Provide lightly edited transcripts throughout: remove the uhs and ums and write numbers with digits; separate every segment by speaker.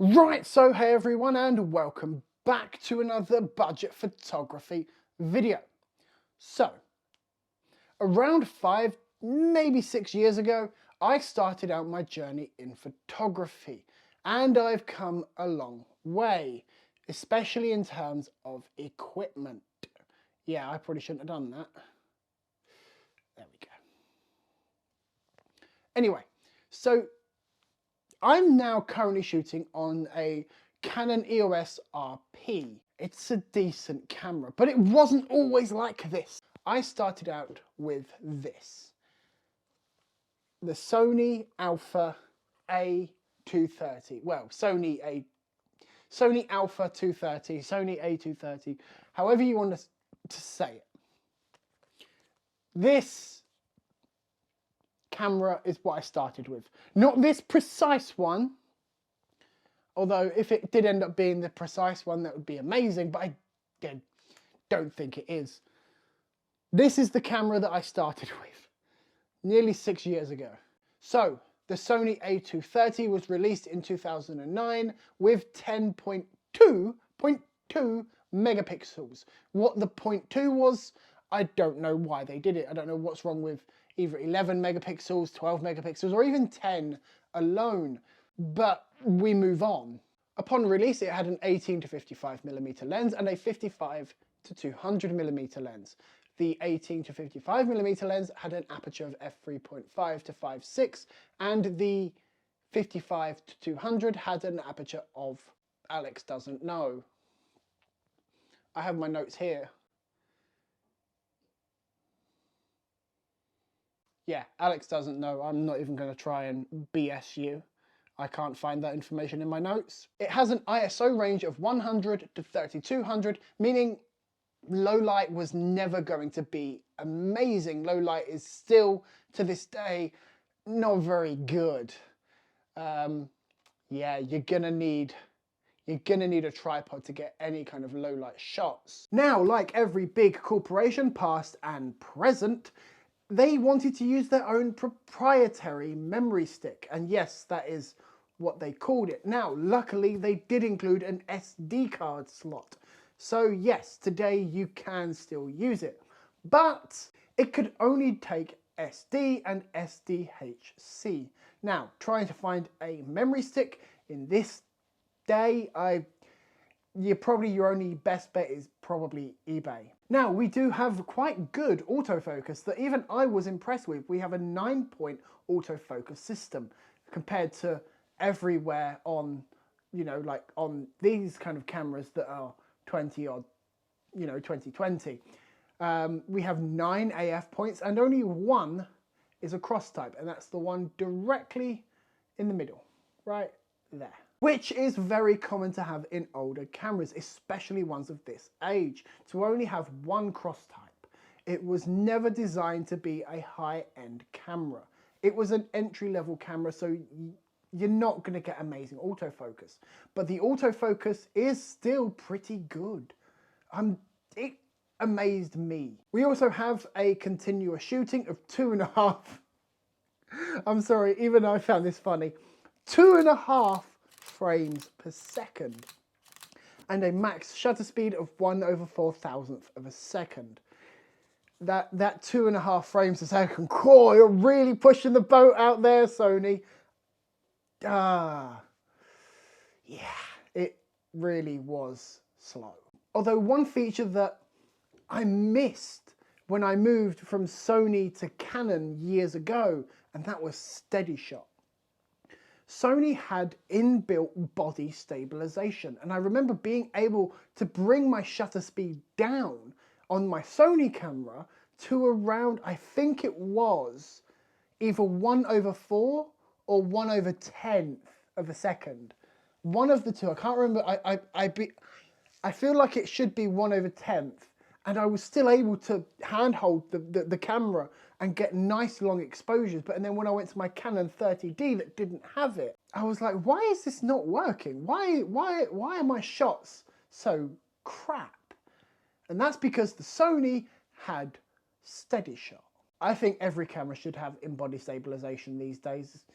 Speaker 1: Right, so hey everyone and welcome back to another budget photography video. So, around 5, maybe 6 years ago, I started out my journey in photography and I've come a long way, especially in terms of equipment. Yeah, I probably shouldn't have done that. There we go. Anyway, so I'm now currently shooting on a Canon EOS RP. It's a decent camera, but it wasn't always like this. I started out with this. The Sony Alpha a230. Well, Sony Alpha 230, Sony a230, however you want to say it. This camera is what I started with. Not this precise one, although if it did end up being the precise one, that would be amazing, but I don't think it is. This is the camera that I started with nearly 6 years ago. So the Sony a230 was released in 2009 with 10.2 megapixels. What the 0.2 was, I don't know why they did it. I don't know what's wrong with either 11 megapixels, 12 megapixels, or even 10 alone. But we move on. Upon release, it had an 18 to 55 millimeter lens and a 55 to 200 millimeter lens. The 18 to 55 millimeter lens had an aperture of f3.5 to 5.6, and the 55 to 200 had an aperture of Alex doesn't know. I have my notes here. Yeah, Alex doesn't know. I'm not even going to try and BS you. I can't find that information in my notes. It has an ISO range of 100 to 3200, meaning low light was never going to be amazing. Low light is still, to this day, not very good. Yeah, you're gonna need a tripod to get any kind of low light shots. Now, like every big corporation, past and present, they wanted to use their own proprietary memory stick. And yes, that is what they called it. Now, luckily, they did include an SD card slot. So yes, today you can still use it. But it could only take SD and SDHC. Now, trying to find a memory stick in this day, your only best bet is probably eBay. Now, we do have quite good autofocus that even I was impressed with. We have a 9-point autofocus system compared to everywhere on, like on these kind of cameras that are 20-odd, 2020. We have 9 AF points and only one is a cross type, and that's the one directly in the middle, right there. Which is very common to have in older cameras, especially ones of this age, to only have one cross type. It was never designed to be a high-end camera. It was an entry-level camera, so you're not going to get amazing autofocus. But the autofocus is still pretty good. It amazed me. We also have a continuous shooting of 2.5. I'm sorry, even I found this funny. 2.5 frames per second, and a max shutter speed of 1/4000th of a second. That 2.5 frames a second. Cool, you're really pushing the boat out there, Sony. Yeah, it really was slow. Although one feature that I missed when I moved from Sony to Canon years ago, and that was steady shot. Sony had inbuilt body stabilization, and I remember being able to bring my shutter speed down on my Sony camera to around, I think it was either 1/4 or 1/10th of a second. One of the two, I can't remember. I feel like it should be 1/10th, and I was still able to handhold the camera and get nice long exposures. But then when I went to my Canon 30D that didn't have it, I was like, why is this not working? Why are my shots so crap? And that's because the Sony had steady shot. I think every camera should have in-body stabilization these days.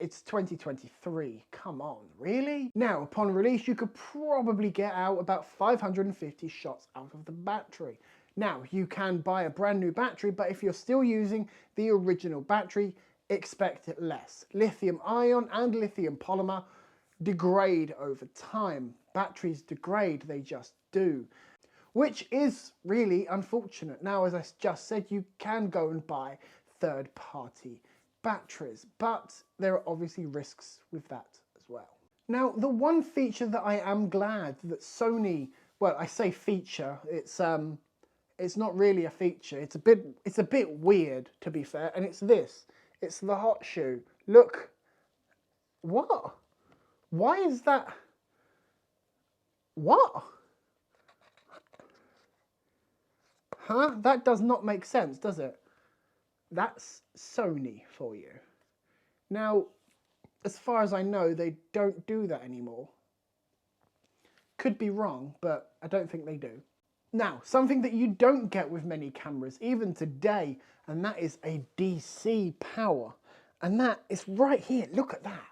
Speaker 1: It's 2023, come on, really? Now, upon release, you could probably get out about 550 shots out of the battery. Now, you can buy a brand new battery, but if you're still using the original battery, expect it less. Lithium ion and lithium polymer degrade over time. Batteries degrade, they just do, which is really unfortunate. Now, as I just said, you can go and buy third-party batteries, but there are obviously risks with that as well. Now, the one feature that I am glad that Sony, well, I say feature, it's not really a feature. It's a bit weird, to be fair, and it's this. It's the hot shoe. Look. What? Why is that? What? Huh? That does not make sense, does it? That's Sony for you. Now, as far as I know, they don't do that anymore. Could be wrong, but I don't think they do. Now, something that you don't get with many cameras, even today, and that is a DC power. And that is right here. Look at that.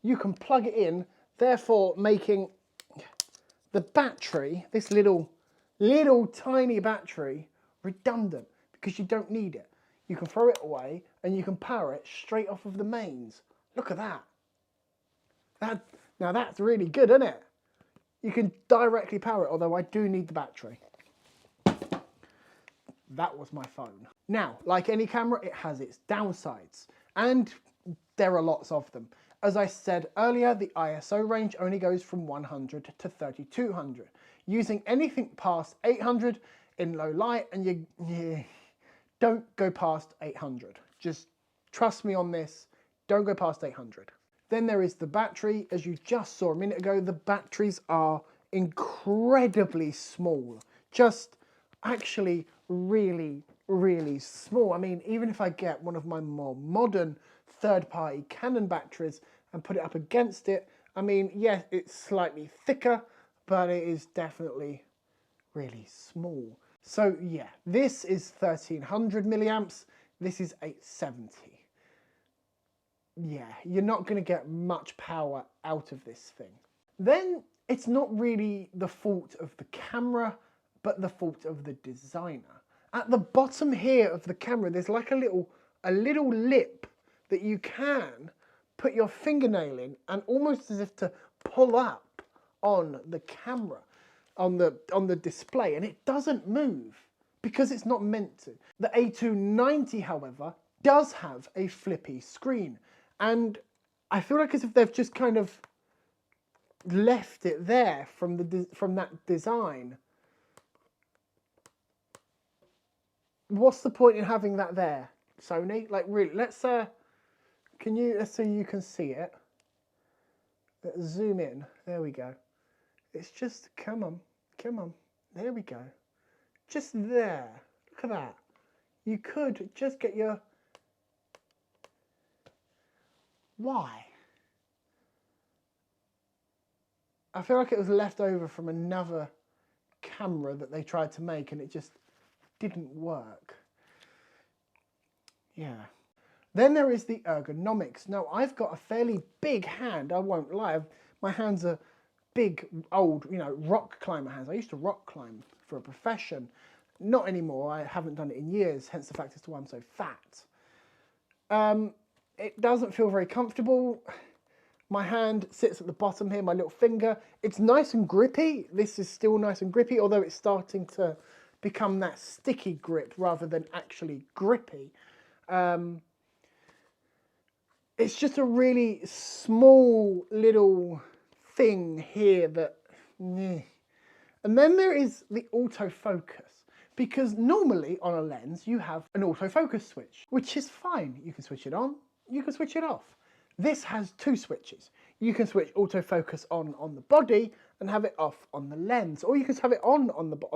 Speaker 1: You can plug it in, therefore making the battery, this little tiny battery, redundant, because you don't need it. You can throw it away and you can power it straight off of the mains. Look at that. Now that's really good, isn't it? You can directly power it, although I do need the battery. That was my phone. Now, like any camera, it has its downsides, and there are lots of them. As I said earlier, the ISO range only goes from 100 to 3200. Using anything past 800 in low light, and you don't go past 800. Just trust me on this, don't go past 800. Then there is the battery. As you just saw a minute ago, the batteries are incredibly small. Just actually really, really small. I mean, even if I get one of my more modern third-party Canon batteries and put it up against it, I mean, yes, it's slightly thicker, but it is definitely really small. So yeah, this is 1300 milliamps, this is 870. Yeah, you're not going to get much power out of this thing. Then it's not really the fault of the camera, but the fault of the designer. At the bottom here of the camera, there's like a little lip that you can put your fingernail in, and almost as if to pull up on the camera, on the display, and it doesn't move because it's not meant to. The a290, however, does have a flippy screen, and I feel like as if they've just kind of left it there from that design. What's the point in having that there, Sony? Like, really, let's so you can see it. Let's zoom in. There we go. It's just, come on. There we go. Just there. Look at that. You could just get your... Why? I feel like it was left over from another camera that they tried to make and it just didn't work. Yeah. Then there is the ergonomics. Now, I've got a fairly big hand, I won't lie. My hands are big, old, rock climber hands. I used to rock climb for a profession. Not anymore, I haven't done it in years, hence the fact as to why I'm so fat. It doesn't feel very comfortable. My hand sits at the bottom here, my little finger. It's nice and grippy. This is still nice and grippy, although it's starting to become that sticky grip rather than actually grippy. It's just a really small little thing here that... And then there is the autofocus, because normally on a lens you have an autofocus switch, which is fine. You can switch it on, you can switch it off. This has two switches. You can switch autofocus on the body and have it off on the lens, or you can have it on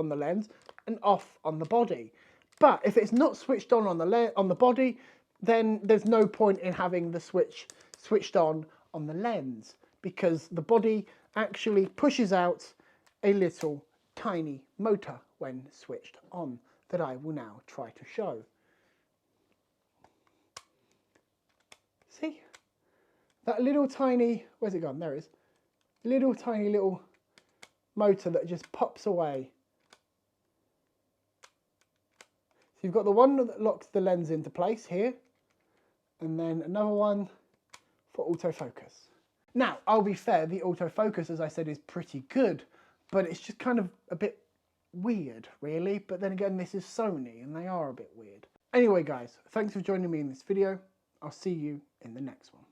Speaker 1: the lens and off on the body. But if it's not switched on the body, then there's no point in having the switch switched on the lens, because the body actually pushes out a little tiny motor when switched on that I will now try to show. See? that little tiny, where's it gone? There it is. Little tiny little motor that just pops away. So you've got the one that locks the lens into place here, and then another one for autofocus. Now, I'll be fair, the autofocus, as I said, is pretty good, but it's just kind of a bit weird, really. But then again, this is Sony, and they are a bit weird. Anyway, guys, thanks for joining me in this video. I'll see you in the next one.